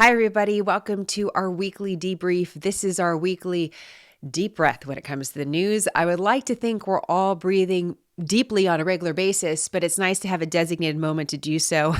Hi, everybody. Welcome to our weekly debrief. This is our weekly deep breath when it comes to the news. I would like to think we're all breathing deeply on a regular basis, but it's nice to have a designated moment to do so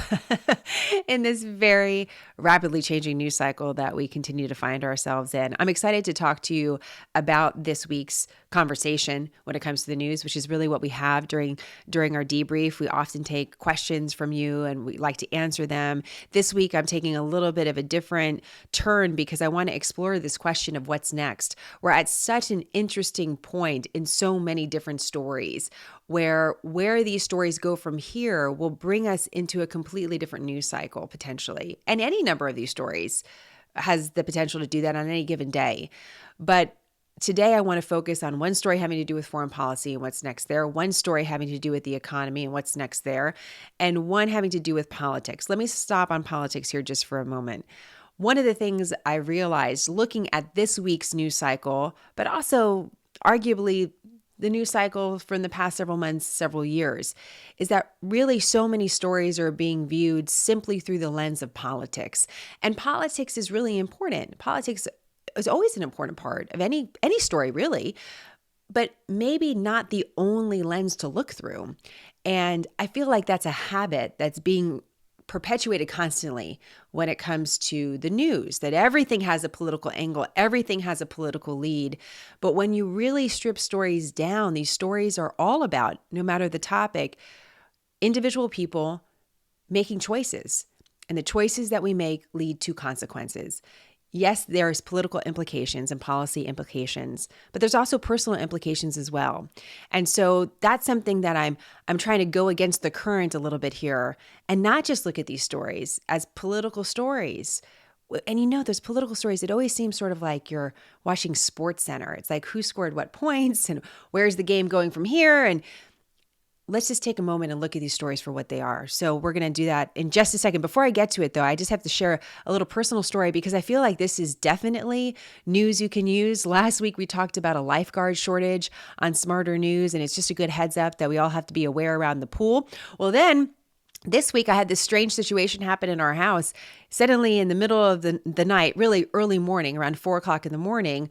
in this very rapidly changing news cycle that we continue to find ourselves in. I'm excited to talk to you about this week's conversation when it comes to the news, which is really what we have during our debrief. We often take questions from you and we like to answer them. This week, I'm taking a little bit of a different turn because I want to explore this question of what's next. We're at such an interesting point in so many different stories where these stories go from here will bring us into a completely different news cycle potentially. And any number of these stories has the potential to do that on any given day. But today, I want to focus on one story having to do with foreign policy and what's next there, one story having to do with the economy and what's next there, and one having to do with politics. Let me stop on politics here just for a moment. One of the things I realized looking at this week's news cycle, but also arguably the news cycle from the past several months, several years, is that really so many stories are being viewed simply through the lens of politics. And politics is really important. Politics is always an important part of any story, really, but maybe not the only lens to look through. And I feel like that's a habit that's being perpetuated constantly when it comes to the news, that everything has a political angle, everything has a political lead. But when you really strip stories down, these stories are all about, no matter the topic, individual people making choices. And the choices that we make lead to consequences. Yes, there's political implications and policy implications, but there's also personal implications as well. And so that's something that I'm trying to go against the current a little bit here and not just look at these stories as political stories. And those political stories, it always seems sort of like you're watching Sports Center. It's like who scored what points and where's the game going from here? And let's just take a moment and look at these stories for what they are. So we're going to do that in just a second. Before I get to it, though, I just have to share a little personal story because I feel like this is definitely news you can use. Last week, we talked about a lifeguard shortage on SmartHER News, and it's just a good heads up that we all have to be aware around the pool. Well, then this week, I had this strange situation happen in our house. Suddenly, in the middle of the night, really early morning, around 4 o'clock in the morning,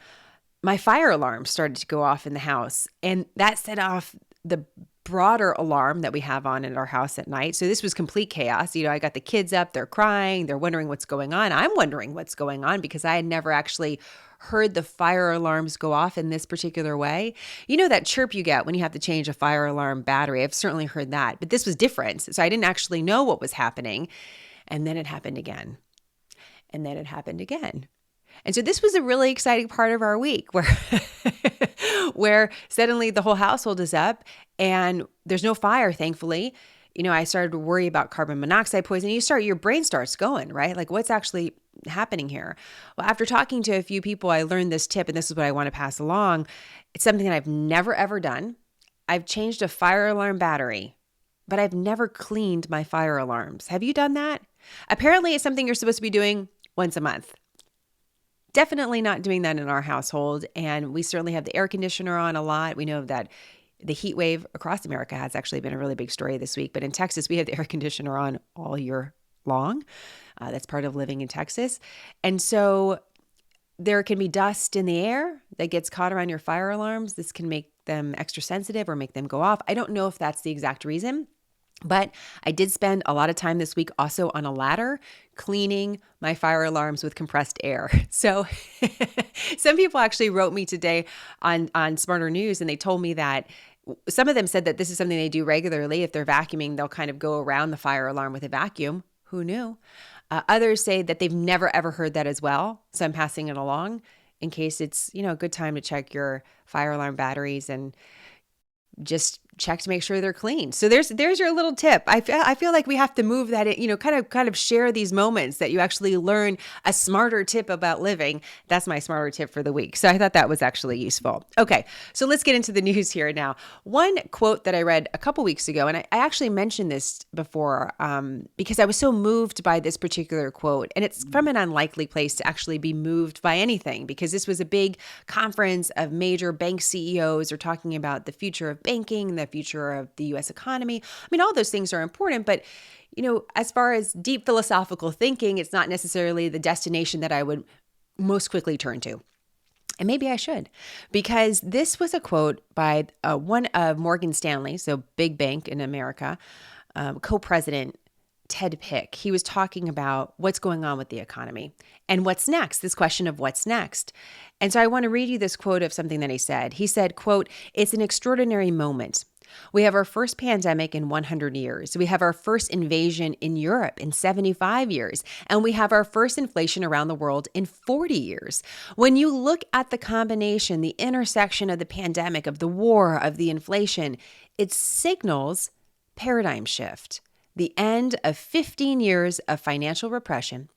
my fire alarm started to go off in the house, and that set off the broader alarm that we have on in our house at night. So this was complete chaos. I got the kids up, they're crying, they're wondering what's going on. I'm wondering what's going on because I had never actually heard the fire alarms go off in this particular way. That chirp you get when you have to change a fire alarm battery. I've certainly heard that, but this was different. So I didn't actually know what was happening. And then it happened again. And then it happened again. And so this was a really exciting part of our week where suddenly the whole household is up and there's no fire, thankfully. I started to worry about carbon monoxide poisoning. Your brain starts going, right? Like what's actually happening here? Well, after talking to a few people, I learned this tip, and this is what I want to pass along. It's something that I've never, ever done. I've changed a fire alarm battery, but I've never cleaned my fire alarms. Have you done that? Apparently, it's something you're supposed to be doing once a month. Definitely not doing that in our household. And we certainly have the air conditioner on a lot. We know that the heat wave across America has actually been a really big story this week. But in Texas, we have the air conditioner on all year long. That's part of living in Texas. And so there can be dust in the air that gets caught around your fire alarms. This can make them extra sensitive or make them go off. I don't know if that's the exact reason. But I did spend a lot of time this week also on a ladder cleaning my fire alarms with compressed air. So some people actually wrote me today on SmartHER News, and they told me that some of them said that this is something they do regularly. If they're vacuuming, they'll kind of go around the fire alarm with a vacuum. Who knew? Others say that they've never, ever heard that as well. So I'm passing it along in case it's, a good time to check your fire alarm batteries and just check to make sure they're clean. So there's your little tip. I feel like we have to move that in, kind of share these moments that you actually learn a SmartHER tip about living. That's my SmartHER tip for the week. So I thought that was actually useful. Okay, so let's get into the news here now. One quote that I read a couple weeks ago, and I actually mentioned this before because I was so moved by this particular quote, and it's from an unlikely place to actually be moved by anything because this was a big conference of major bank CEOs are talking about the future of banking, the future of the US economy. I mean, all those things are important, but as far as deep philosophical thinking, it's not necessarily the destination that I would most quickly turn to. And maybe I should, because this was a quote by one of Morgan Stanley, so big bank in America, co-president Ted Pick. He was talking about what's going on with the economy and what's next, this question of what's next. And so I want to read you this quote of something that he said. He said, quote, "It's an extraordinary moment. We have our first pandemic in 100 years. We have our first invasion in Europe in 75 years. And we have our first inflation around the world in 40 years. When you look at the combination, the intersection of the pandemic, of the war, of the inflation, it signals paradigm shift, the end of 15 years of financial repression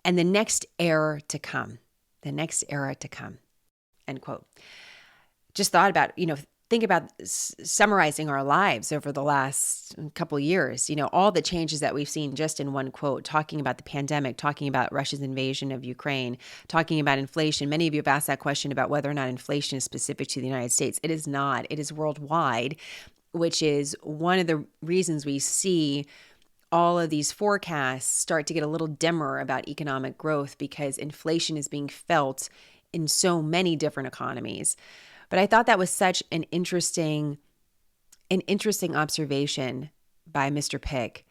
and the next era to come, end quote. Just thought about, think about summarizing our lives over the last couple years, all the changes that we've seen just in one quote, talking about the pandemic, talking about Russia's invasion of Ukraine, talking about inflation. Many of you have asked that question about whether or not inflation is specific to the United States. It is not. It is worldwide, which is one of the reasons we see all of these forecasts start to get a little dimmer about economic growth, because inflation is being felt in so many different economies. But I thought that was such an interesting observation by Mr. Pick.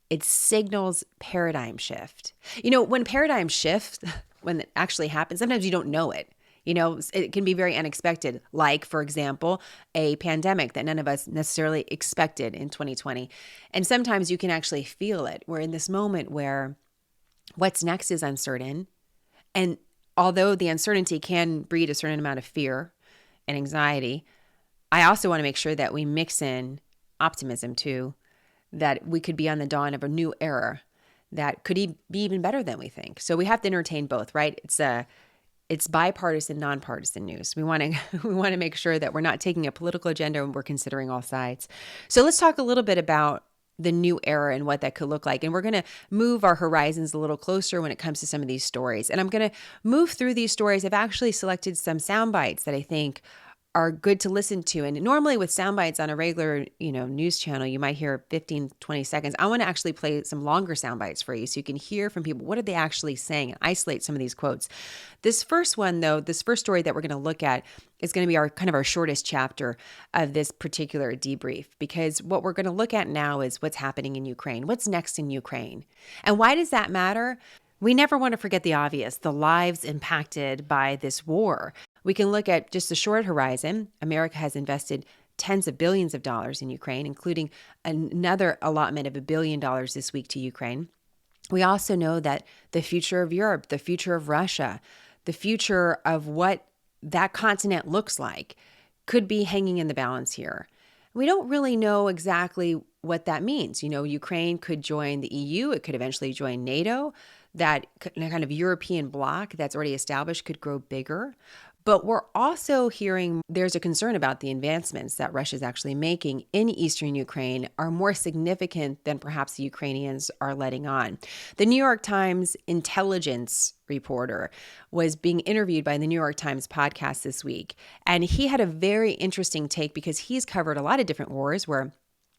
It signals paradigm shift. When paradigm shifts, when it actually happens, sometimes you don't know it. It can be very unexpected, like, for example, a pandemic that none of us necessarily expected in 2020. And sometimes you can actually feel it. We're in this moment where what's next is uncertain. And although the uncertainty can breed a certain amount of fear and anxiety, I also want to make sure that we mix in optimism too, that we could be on the dawn of a new era that could be even better than we think. So we have to entertain both, right? It's bipartisan, nonpartisan news. We want to make sure that we're not taking a political agenda and we're considering all sides. So let's talk a little bit about the new era and what that could look like. And we're going to move our horizons a little closer when it comes to some of these stories. And I'm going to move through these stories. I've actually selected some sound bites that I think are good to listen to. And normally with sound bites on a regular, news channel, you might hear 15, 20 seconds. I want to actually play some longer sound bites for you so you can hear from people. What are they actually saying? And isolate some of these quotes. This first story that we're going to look at is going to be our shortest chapter of this particular debrief, because what we're going to look at now is what's happening in Ukraine. What's next in Ukraine? And why does that matter? We never want to forget the obvious, the lives impacted by this war. We can look at just the short horizon. America has invested tens of billions of dollars in Ukraine, including another allotment of $1 billion this week to Ukraine. We also know that the future of Europe, the future of Russia, the future of what that continent looks like could be hanging in the balance here. We don't really know exactly what that means. Ukraine could join the EU. It could eventually join NATO. That kind of European bloc that's already established could grow bigger. But we're also hearing there's a concern about the advancements that Russia is actually making in eastern Ukraine are more significant than perhaps the Ukrainians are letting on. The New York Times intelligence reporter was being interviewed by the New York Times podcast this week. And he had a very interesting take because he's covered a lot of different wars where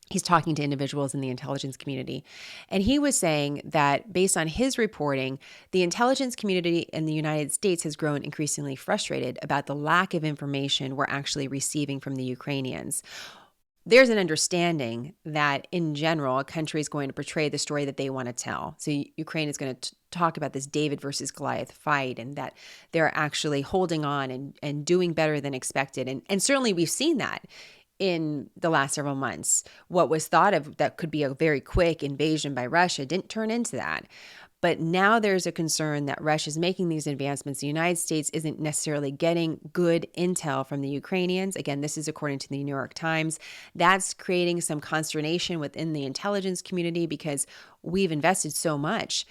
he's talking to individuals in the intelligence community. And he was saying that based on his reporting, the intelligence community in the United States has grown increasingly frustrated about the lack of information we're actually receiving from the Ukrainians. There's an understanding that in general, a country is going to portray the story that they want to tell. So Ukraine is going to talk about this David versus Goliath fight and that they're actually holding on and doing better than expected. And certainly we've seen that in the last several months. What was thought of that could be a very quick invasion by Russia didn't turn into that. But now there's a concern that Russia's making these advancements. The United States isn't necessarily getting good intel from the Ukrainians. Again, this is according to the New York Times. That's creating some consternation within the intelligence community because we've invested so much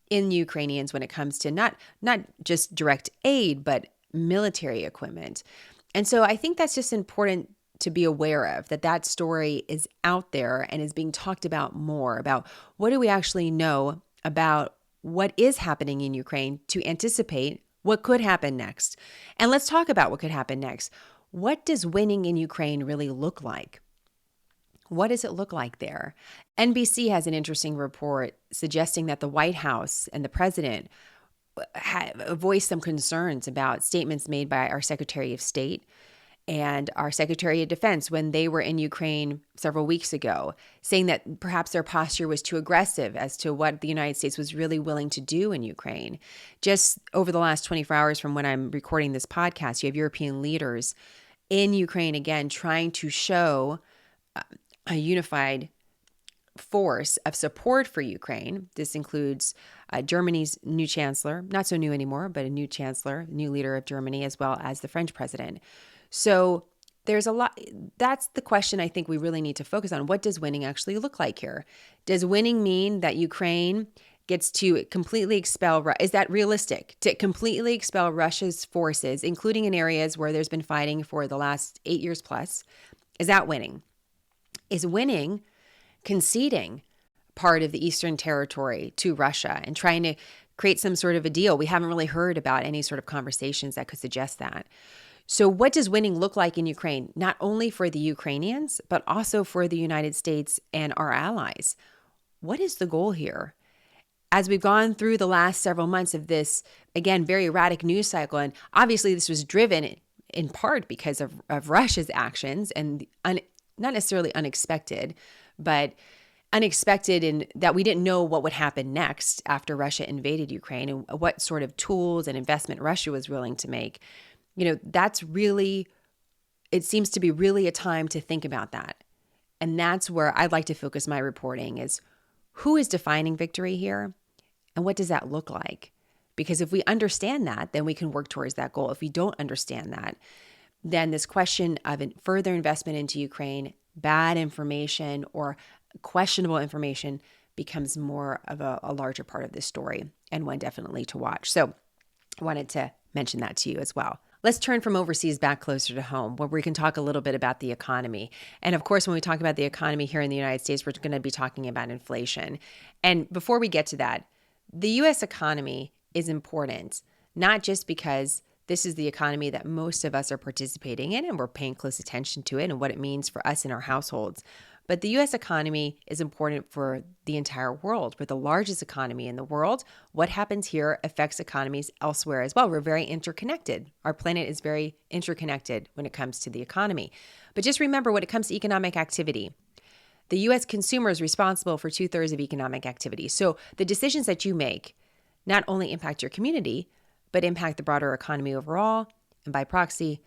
in the Ukrainians when it comes to not just direct aid, but military equipment. And so I think that's just important to be aware of, that story is out there and is being talked about more, about what do we actually know about what is happening in Ukraine to anticipate what could happen next. And let's talk about what could happen next. What does winning in Ukraine really look like? What does it look like there? NBC has an interesting report suggesting that the White House and the president voiced some concerns about statements made by our Secretary of State and our Secretary of Defense when they were in Ukraine several weeks ago, saying that perhaps their posture was too aggressive as to what the United States was really willing to do in Ukraine. Just over the last 24 hours from when I'm recording this podcast, you have European leaders in Ukraine again trying to show a unified force of support for Ukraine. This includes Germany's new chancellor, not so new anymore, but a new chancellor, new leader of Germany, as well as the French president. So there's a lot. That's the question I think we really need to focus on. What does winning actually look like here? Does winning mean that Ukraine gets to completely expel? Is that realistic? To completely expel Russia's forces, including in areas where there's been fighting for the last 8 years plus? Is that winning? Is winning conceding part of the Eastern territory to Russia and trying to create some sort of a deal? We haven't really heard about any sort of conversations that could suggest that. So what does winning look like in Ukraine, not only for the Ukrainians, but also for the United States and our allies? What is the goal here? As we've gone through the last several months of this, again, very erratic news cycle, and obviously this was driven in part because of Russia's actions and not necessarily unexpected, but unexpected in that we didn't know what would happen next after Russia invaded Ukraine and what sort of tools and investment Russia was willing to make. That's really, it seems to be really a time to think about that. And that's where I'd like to focus my reporting is who is defining victory here and what does that look like? Because if we understand that, then we can work towards that goal. If we don't understand that, then this question of further investment into Ukraine, bad information or questionable information becomes more of a larger part of this story and one definitely to watch. So I wanted to mention that to you as well. Let's turn from overseas back closer to home, where we can talk a little bit about the economy. And of course, when we talk about the economy here in the United States, we're going to be talking about inflation. And before we get to that, the U.S. economy is important, not just because this is the economy that most of us are participating in and we're paying close attention to it and what it means for us in our households. But the U.S. economy is important for the entire world. We're the largest economy in the world. What happens here affects economies elsewhere as well. We're very interconnected. Our planet is very interconnected when it comes to the economy. But just remember, when it comes to economic activity, the U.S. consumer is responsible for 2/3 of economic activity. So the decisions that you make not only impact your community, but impact the broader economy overall, and by proxy,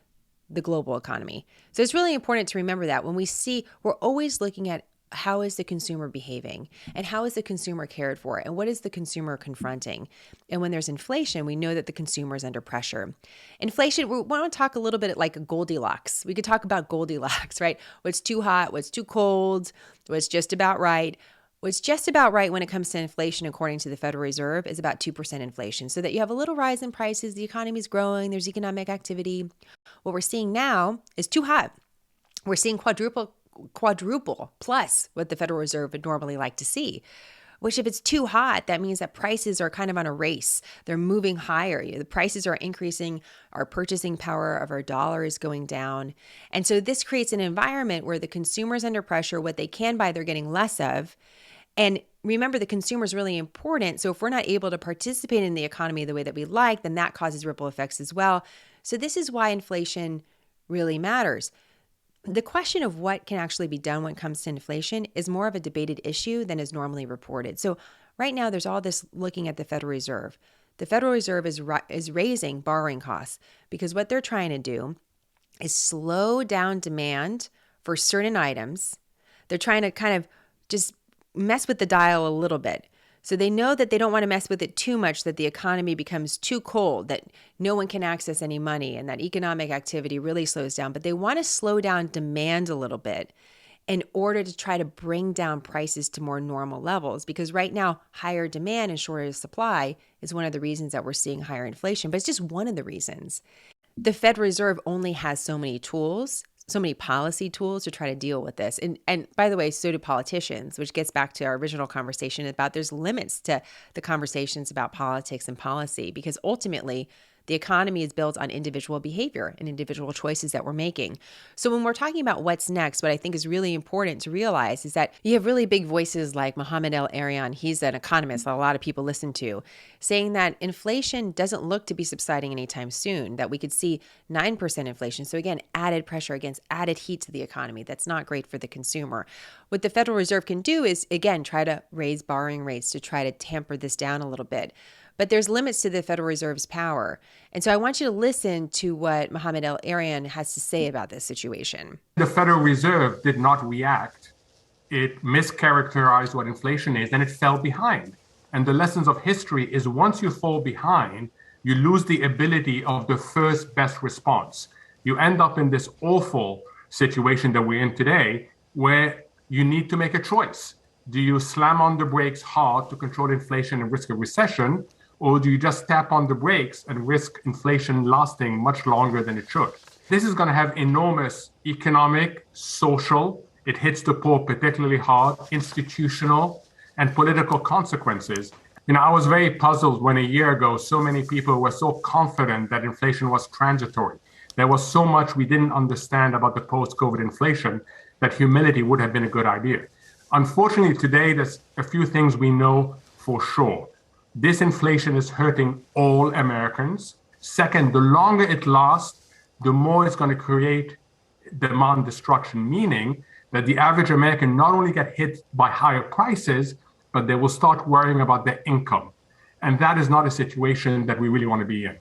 the global economy. So it's really important to remember that when we're always looking at how is the consumer behaving and how is the consumer cared for and what is the consumer confronting. And when there's inflation, we know that the consumer is under pressure. Inflation, we want to talk a little bit like a Goldilocks. We could talk about Goldilocks, right? What's too hot, what's too cold, what's just about right. What's just about right when it comes to inflation, according to the Federal Reserve, is about 2% inflation. So that you have a little rise in prices, the economy is growing, there's economic activity. What we're seeing now is too hot. We're seeing quadruple plus what the Federal Reserve would normally like to see. Which if it's too hot, that means that prices are kind of on a race. They're moving higher. The prices are increasing. Our purchasing power of our dollar is going down. And so this creates an environment where the consumer is under pressure. What they can buy, they're getting less of. And remember, the consumer is really important. So if we're not able to participate in the economy the way that we like, then that causes ripple effects as well. So this is why inflation really matters. The question of what can actually be done when it comes to inflation is more of a debated issue than is normally reported. So right now, there's all this looking at the Federal Reserve. The Federal Reserve is raising borrowing costs because what they're trying to do is slow down demand for certain items. They're trying to kind of just mess with the dial a little bit. So they know that they don't want to mess with it too much, that the economy becomes too cold, that no one can access any money, and that economic activity really slows down. But they want to slow down demand a little bit in order to try to bring down prices to more normal levels. Because right now, higher demand and shorter supply is one of the reasons that we're seeing higher inflation, but it's just one of the reasons. The Federal Reserve only has so many tools, so many policy tools to try to deal with this. And by the way, so do politicians, which gets back to our original conversation about there's limits to the conversations about politics and policy, because ultimately The economy is built on individual behavior and individual choices that we're making. So when we're talking about what's next, what I think is really important to realize is that you have really big voices like Mohamed El-Erian, he's an economist that a lot of people listen to, saying that inflation doesn't look to be subsiding anytime soon, that we could see 9% inflation. So again, added pressure against added heat to the economy. That's not great for the consumer. What the Federal Reserve can do is, again, try to raise borrowing rates to try to tamper this down a little bit. But there's limits to the Federal Reserve's power. And so I want you to listen to what Mohamed El-Erian has to say about this situation. The Federal Reserve did not react. It mischaracterized what inflation is, and it fell behind. And the lessons of history is once you fall behind, you lose the ability of the first best response. You end up in this awful situation that we're in today where you need to make a choice. Do you slam on the brakes hard to control inflation and risk a recession? Or do you just tap on the brakes and risk inflation lasting much longer than it should? This is going to have enormous economic, social, it hits the poor particularly hard, institutional, and political consequences. I was very puzzled when a year ago, so many people were so confident that inflation was transitory. There was so much we didn't understand about the post-COVID inflation that humility would have been a good idea. Unfortunately, today, there's a few things we know for sure. This inflation is hurting all Americans. Second, the longer it lasts, the more it's going to create demand destruction, meaning that the average American not only get hit by higher prices, but they will start worrying about their income. And that is not a situation that we really want to be in.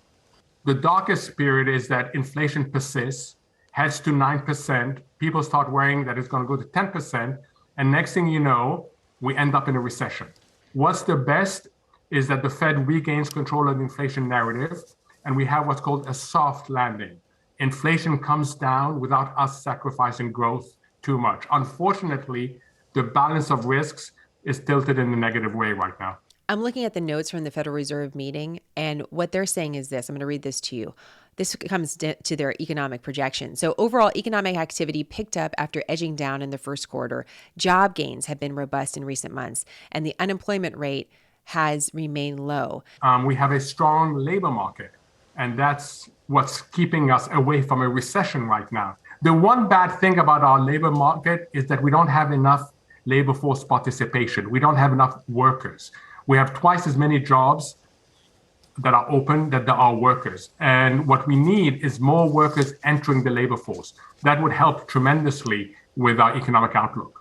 The darkest period is that inflation persists, heads to 9%. People start worrying that it's going to go to 10%. And next thing you know, we end up in a recession. What's the best is that the Fed regains control of the inflation narrative, and we have what's called a soft landing. Inflation comes down without us sacrificing growth too much. Unfortunately, the balance of risks is tilted in a negative way right now. I'm looking at the notes from the Federal Reserve meeting, and what they're saying is this. I'm going to read this to you. This comes to their economic projection. So overall economic activity picked up after edging down in the first quarter. Job gains have been robust in recent months, and the unemployment rate has remained low. We have a strong labor market, and that's what's keeping us away from a recession right now. The one bad thing about our labor market is that we don't have enough labor force participation. We don't have enough workers. We have twice as many jobs that are open that there are workers. And what we need is more workers entering the labor force. That would help tremendously with our economic outlook.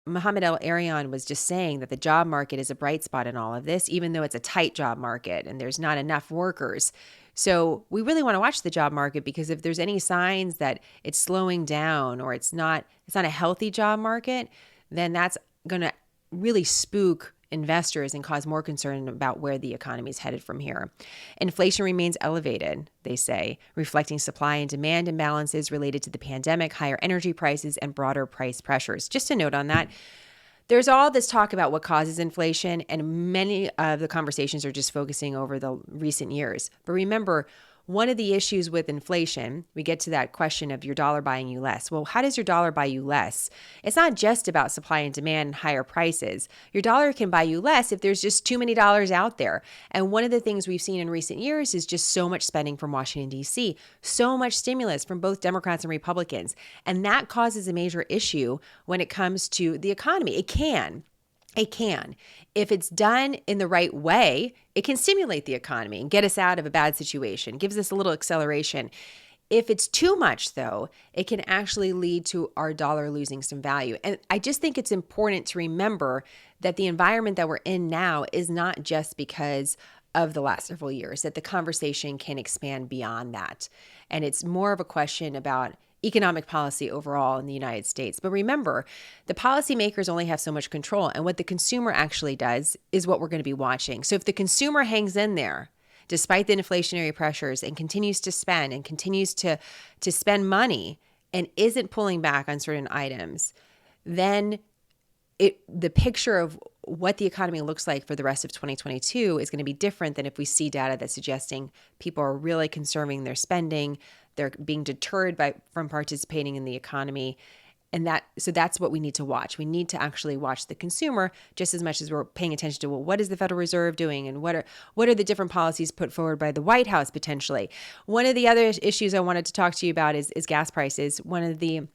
Mohamed El-Erian was just saying that the job market is a bright spot in all of this, even though it's a tight job market and there's not enough workers. So we really want to watch the job market, because if there's any signs that it's slowing down or it's not a healthy job market, then that's going to really spook investors and cause more concern about where the economy is headed from here. Inflation remains elevated, they say, reflecting supply and demand imbalances related to the pandemic, higher energy prices, and broader price pressures. Just a note on that, there's all this talk about what causes inflation, and many of the conversations are just focusing over the recent years. But remember, one of the issues with inflation, we get to that question of your dollar buying you less. Well, how does your dollar buy you less? It's not just about supply and demand and higher prices. Your dollar can buy you less if there's just too many dollars out there. And one of the things we've seen in recent years is just so much spending from Washington, D.C., so much stimulus from both Democrats and Republicans. And that causes a major issue when it comes to the economy. It can. If it's done in the right way, it can stimulate the economy and get us out of a bad situation, gives us a little acceleration. If it's too much, though, it can actually lead to our dollar losing some value. And I just think it's important to remember that the environment that we're in now is not just because of the last several years, that the conversation can expand beyond that. And it's more of a question about economic policy overall in the United States. But remember, the policymakers only have so much control, and what the consumer actually does is what we're going to be watching. So if the consumer hangs in there, despite the inflationary pressures, and continues to spend and continues to spend money and isn't pulling back on certain items, then the picture of what the economy looks like for the rest of 2022 is going to be different than if we see data that's suggesting people are really conserving their spending, they're being deterred from participating in the economy. So that's what we need to watch. We need to actually watch the consumer just as much as we're paying attention to, well, what is the Federal Reserve doing, and what are the different policies put forward by the White House potentially. One of the other issues I wanted to talk to you about is gas prices. One of the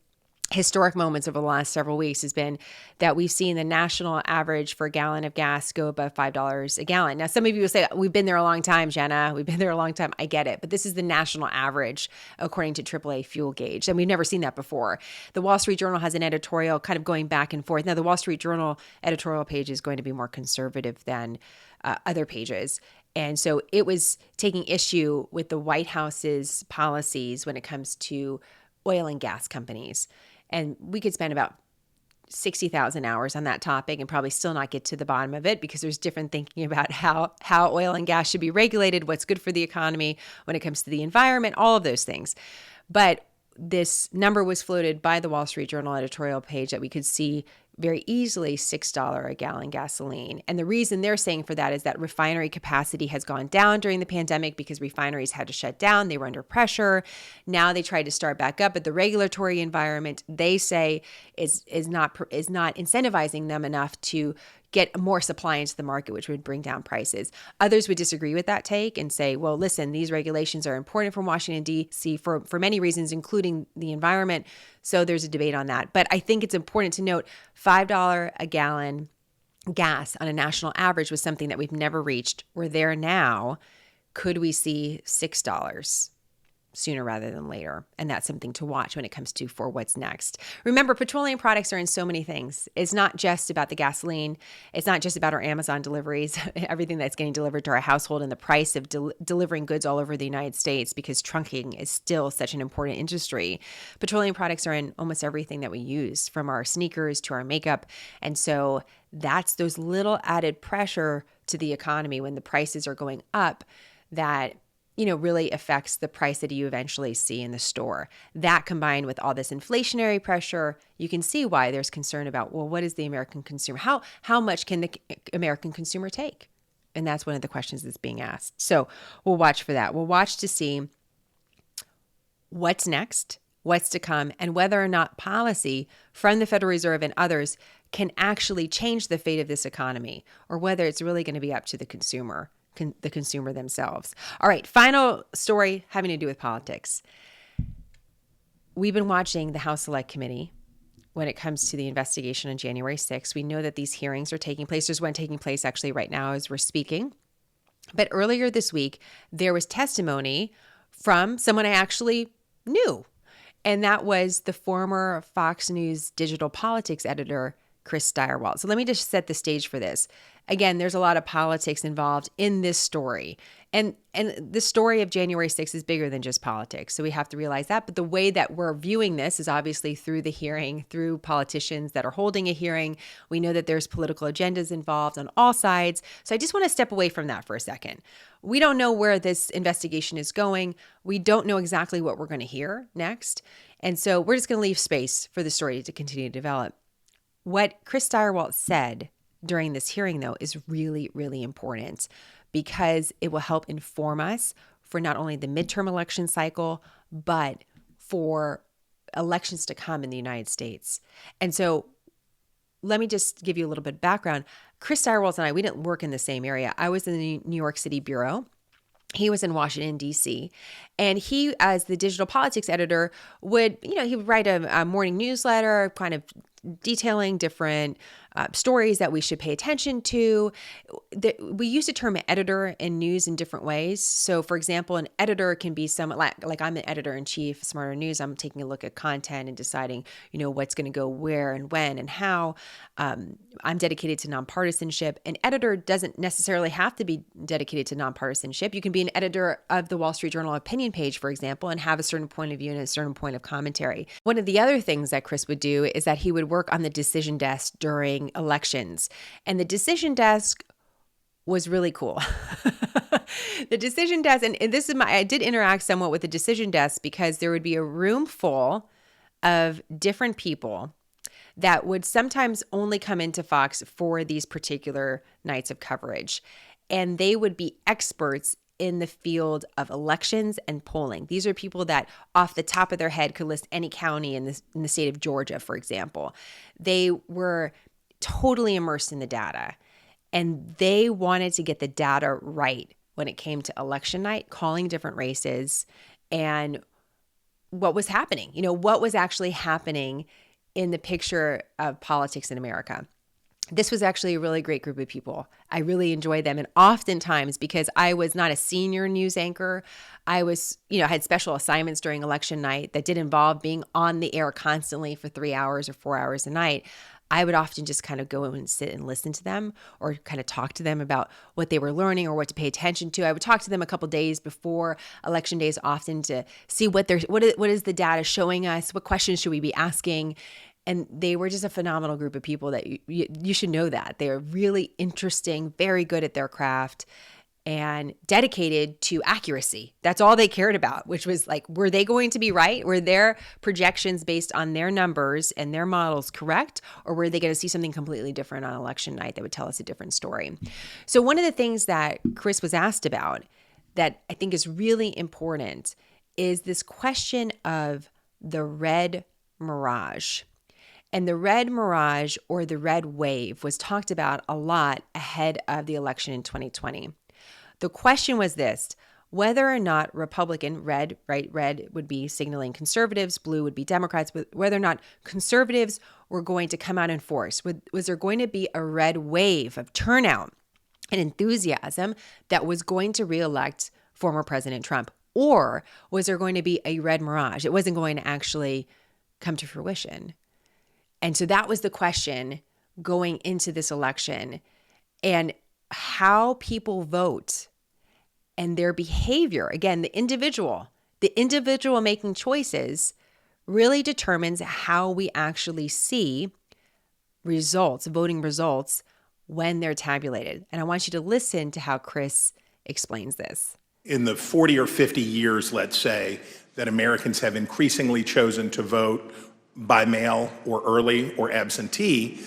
historic moments over the last several weeks has been that we've seen the national average for a gallon of gas go above $5 a gallon. Now, some of you will say, we've been there a long time, Jenna. We've been there a long time. I get it. But this is the national average according to AAA fuel gauge. And we've never seen that before. The Wall Street Journal has an editorial kind of going back and forth. Now, the Wall Street Journal editorial page is going to be more conservative than other pages. And so it was taking issue with the White House's policies when it comes to oil and gas companies. And we could spend about 60,000 hours on that topic and probably still not get to the bottom of it, because there's different thinking about how oil and gas should be regulated, what's good for the economy when it comes to the environment, all of those things. But this number was floated by the Wall Street Journal editorial page that we could see very easily $6 a gallon gasoline. And the reason they're saying for that is that refinery capacity has gone down during the pandemic because refineries had to shut down. They were under pressure. Now they tried to start back up, but the regulatory environment, they say, is not incentivizing them enough to get more supply into the market, which would bring down prices. Others would disagree with that take and say, well, listen, these regulations are important from Washington, D.C. for many reasons, including the environment. So there's a debate on that. But I think it's important to note $5 a gallon gas on a national average was something that we've never reached. We're there now. Could we see $6 sooner rather than later? And that's something to watch when it comes to for what's next. Remember, petroleum products are in so many things. It's not just about the gasoline. It's not just about our Amazon deliveries, everything that's getting delivered to our household, and the price of delivering goods all over the United States, because trunking is still such an important industry. Petroleum products are in almost everything that we use, from our sneakers to our makeup. And so that's those little added pressure to the economy when the prices are going up that really affects the price that you eventually see in the store. That, combined with all this inflationary pressure, you can see why there's concern about, well, what is the American consumer? How much can the American consumer take? And that's one of the questions that's being asked. So we'll watch for that. We'll watch to see what's next, what's to come, and whether or not policy from the Federal Reserve and others can actually change the fate of this economy, or whether it's really going to be up to the consumer themselves. All right, final story having to do with politics. We've been watching the House Select Committee when it comes to the investigation on January 6th. We know that these hearings are taking place. There's one taking place actually right now as we're speaking. But earlier this week, there was testimony from someone I actually knew, and that was the former Fox News digital politics editor, Chris Stirewalt. So let me just set the stage for this. Again, there's a lot of politics involved in this story. And the story of January 6th is bigger than just politics. So we have to realize that. But the way that we're viewing this is obviously through the hearing, through politicians that are holding a hearing. We know that there's political agendas involved on all sides. So I just want to step away from that for a second. We don't know where this investigation is going. We don't know exactly what we're going to hear next. And so we're just going to leave space for the story to continue to develop. What Chris Stirewalt said during this hearing, though, is really, really important, because it will help inform us for not only the midterm election cycle, but for elections to come in the United States. And so let me just give you a little bit of background. Chris Stirewalt and I, we didn't work in the same area. I was in the New York City bureau. He was in Washington, D.C., and he, as the digital politics editor, would, he would write a morning newsletter kind of detailing different stories that we should pay attention to. We use the term editor in news in different ways. So, for example, an editor can be someone like I'm the editor-in-chief of SmartHER News. I'm taking a look at content and deciding, what's going to go where and when and how. I'm dedicated to nonpartisanship. An editor doesn't necessarily have to be dedicated to nonpartisanship. You can be an editor of the Wall Street Journal opinion page, for example, and have a certain point of view and a certain point of commentary. One of the other things that Chris would do is that he would work on the decision desk during elections. And the decision desk was really cool. The decision desk, and this is I did interact somewhat with the decision desk, because there would be a room full of different people that would sometimes only come into Fox for these particular nights of coverage. And they would be experts in the field of elections and polling. These are people that off the top of their head could list any county in the state of Georgia, for example. They were totally immersed in the data, and they wanted to get the data right when it came to election night, calling different races and what was happening, what was actually happening in the picture of politics in America. This was actually a really great group of people. I really enjoyed them. And oftentimes, because I was not a senior news anchor, I was, had special assignments during election night that did involve being on the air constantly for 3 hours or 4 hours a night. I would often just kind of go and sit and listen to them or kind of talk to them about what they were learning or what to pay attention to. I would talk to them a couple days before election days often to see what is the data showing us, what questions should we be asking. And they were just a phenomenal group of people that you should know that. They are really interesting, very good at their craft, and dedicated to accuracy. That's all they cared about, which was like, were they going to be right? Were their projections based on their numbers and their models correct? Or were they going to see something completely different on election night that would tell us a different story? So one of the things that Chris was asked about that I think is really important is this question of the red mirage. And the red mirage or the red wave was talked about a lot ahead of the election in 2020. The question was this: whether or not Republican, red would be signaling conservatives, blue would be Democrats, whether or not conservatives were going to come out in force. Was there going to be a red wave of turnout and enthusiasm that was going to reelect former President Trump? Or was there going to be a red mirage? It wasn't going to actually come to fruition. And so that was the question going into this election, and how people vote and their behavior. Again, the individual making choices really determines how we actually see results, voting results, when they're tabulated. And I want you to listen to how Chris explains this. In the 40 or 50 years, let's say, that Americans have increasingly chosen to vote by mail or early or absentee,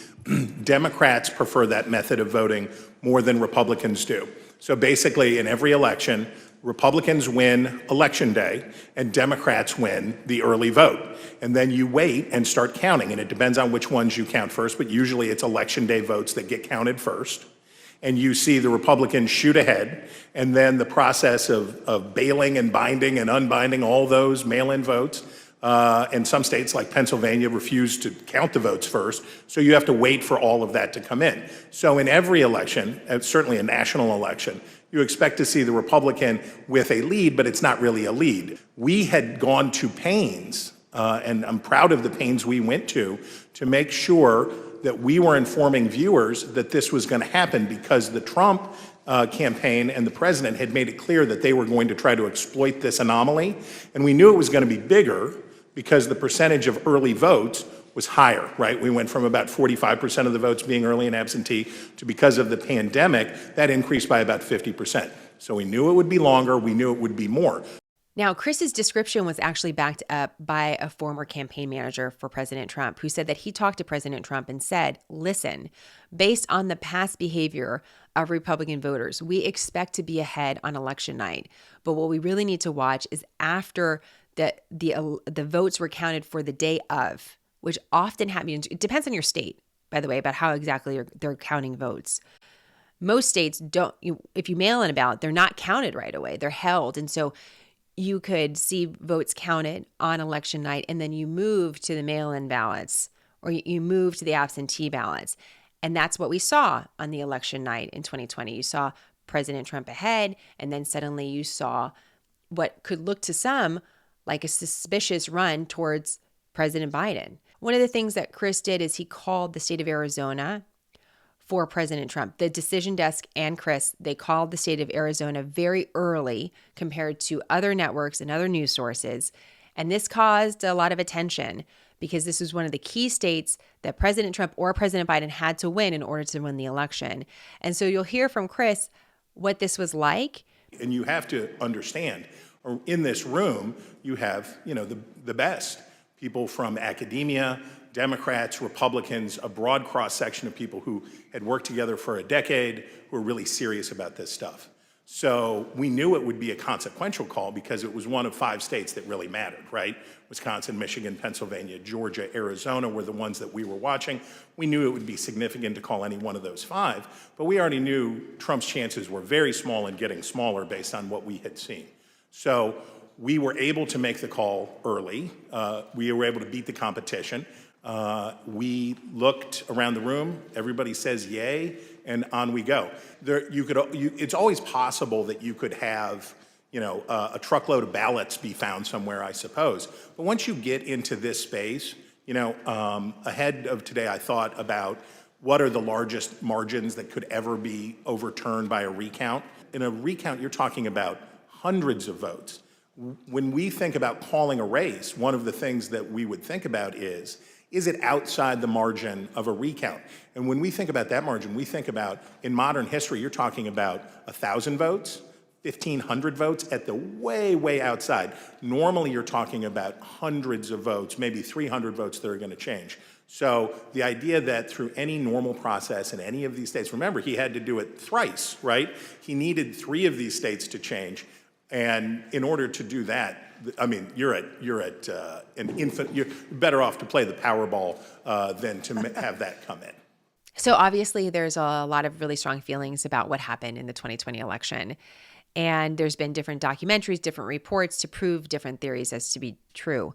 Democrats prefer that method of voting more than Republicans do. So basically, in every election, Republicans win election day and Democrats win the early vote. And then you wait and start counting, and it depends on which ones you count first, but usually it's election day votes that get counted first. And you see the Republicans shoot ahead, and then the process of bailing and binding and unbinding all those mail-in votes. And some states like Pennsylvania refuse to count the votes first, so you have to wait for all of that to come in. So in every election, certainly a national election, you expect to see the Republican with a lead, but it's not really a lead. We had gone to pains, and I'm proud of the pains we went to make sure that we were informing viewers that this was going to happen, because the Trump campaign and the president had made it clear that they were going to try to exploit this anomaly. And we knew it was going to be bigger because the percentage of early votes was higher, right? We went from about 45% of the votes being early and absentee to, because of the pandemic, that increased by about 50%. So we knew it would be longer, we knew it would be more. Now, Chris's description was actually backed up by a former campaign manager for President Trump, who said that he talked to President Trump and said, listen, based on the past behavior of Republican voters, we expect to be ahead on election night. But what we really need to watch is after the votes were counted for the day of, which often happens. It depends on your state, by the way, about how exactly they're counting votes. Most states don't, if you mail in a ballot, they're not counted right away. They're held. And so you could see votes counted on election night, and then you move to the mail-in ballots, or you move to the absentee ballots. And that's what we saw on the election night in 2020. You saw President Trump ahead, and then suddenly you saw what could look to some like a suspicious run towards President Biden. One of the things that Chris did is he called the state of Arizona for President Trump. The decision desk and Chris, they called the state of Arizona very early compared to other networks and other news sources. And this caused a lot of attention because this was one of the key states that President Trump or President Biden had to win in order to win the election. And so you'll hear from Chris what this was like. And you have to understand, or in this room, you have, the best people from academia, Democrats, Republicans, a broad cross-section of people who had worked together for a decade, who are really serious about this stuff. So we knew it would be a consequential call because it was one of 5 states that really mattered, right? Wisconsin, Michigan, Pennsylvania, Georgia, Arizona were the ones that we were watching. We knew it would be significant to call any one of those 5, but we already knew Trump's chances were very small and getting smaller based on what we had seen. So we were able to make the call early. We were able to beat the competition. We looked around the room, everybody says yay, and on we go. It's always possible that you could have, a truckload of ballots be found somewhere, I suppose. But once you get into this space, ahead of today, I thought about what are the largest margins that could ever be overturned by a recount. In a recount, you're talking about hundreds of votes. When we think about calling a race, one of the things that we would think about is it outside the margin of a recount? And when we think about that margin, we think about, in modern history, you're talking about 1,000 votes, 1,500 votes at the way, way outside. Normally, you're talking about hundreds of votes, maybe 300 votes that are going to change. So the idea that through any normal process in any of these states, remember, he had to do it thrice, right? He needed 3 of these states to change. And in order to do that, I mean, you're at an infant. You're better off to play the Powerball than to have that come in. So obviously, there's a lot of really strong feelings about what happened in the 2020 election. And there's been different documentaries, different reports to prove different theories as to be true.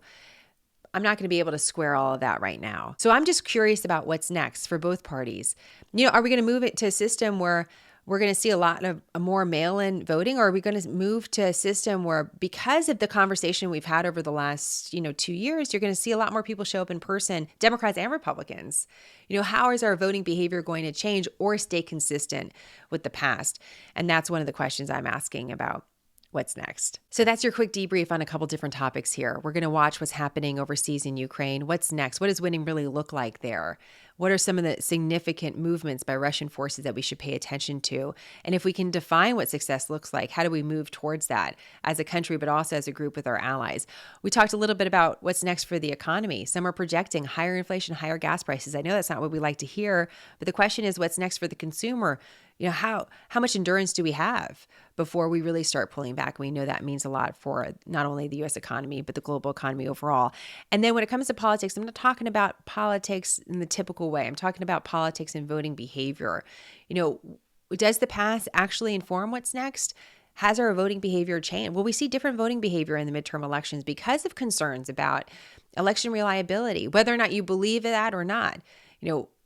I'm not going to be able to square all of that right now. So I'm just curious about what's next for both parties. Are we going to move it to a system where we're going to see a lot of more mail-in voting, or are we going to move to a system where, because of the conversation we've had over the last, 2 years, you're going to see a lot more people show up in person, Democrats and Republicans? How is our voting behavior going to change or stay consistent with the past? And that's one of the questions I'm asking about what's next. So that's your quick debrief on a couple different topics here. We're going to watch what's happening overseas in Ukraine. What's next? What does winning really look like there? What are some of the significant movements by Russian forces that we should pay attention to? And if we can define what success looks like, how do we move towards that as a country, but also as a group with our allies? We talked a little bit about what's next for the economy. Some are projecting higher inflation, higher gas prices. I know that's not what we like to hear, but the question is, what's next for the consumer? How much endurance do we have before we really start pulling back? We know that means a lot for not only the U.S. economy, but the global economy overall. And then when it comes to politics, I'm not talking about politics in the typical way. I'm talking about politics and voting behavior. Does the past actually inform what's next? Has our voting behavior changed? Will we see different voting behavior in the midterm elections because of concerns about election reliability, whether or not you believe that or not?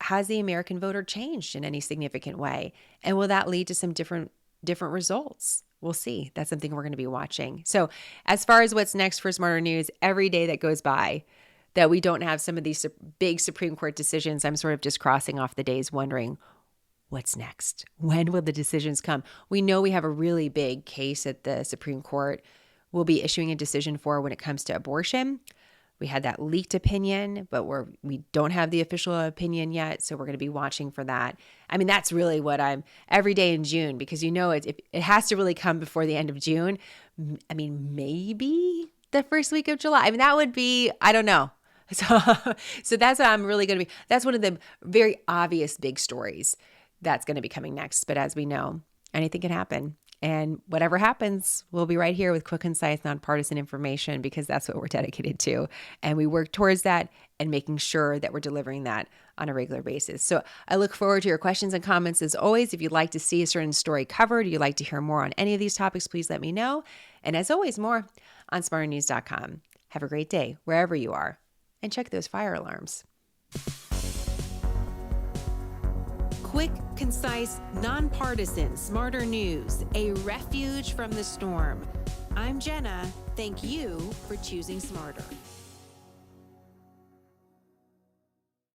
Has the American voter changed in any significant way? And will that lead to some different results? We'll see. That's something we're going to be watching. So as far as what's next for SmartHER News, every day that goes by that we don't have some of these big Supreme Court decisions, I'm sort of just crossing off the days wondering, what's next? When will the decisions come? We know we have a really big case at the Supreme Court we'll be issuing a decision for when it comes to abortion. We had that leaked opinion, but we don't have the official opinion yet, so we're going to be watching for that. I mean, that's really what I'm every day in June, because it has to really come before the end of June. I mean, maybe the first week of July. I mean, that would be, I don't know. So that's what I'm really going to be. That's one of the very obvious big stories that's going to be coming next. But as we know, anything can happen. And whatever happens, we'll be right here with quick, concise, nonpartisan information, because that's what we're dedicated to. And we work towards that and making sure that we're delivering that on a regular basis. So I look forward to your questions and comments as always. If you'd like to see a certain story covered, or you'd like to hear more on any of these topics, please let me know. And as always, more on smarternews.com. Have a great day wherever you are. And check those fire alarms. Quick, concise, nonpartisan, SmartHER News, a refuge from the storm. I'm Jenna. Thank you for choosing SmartHER.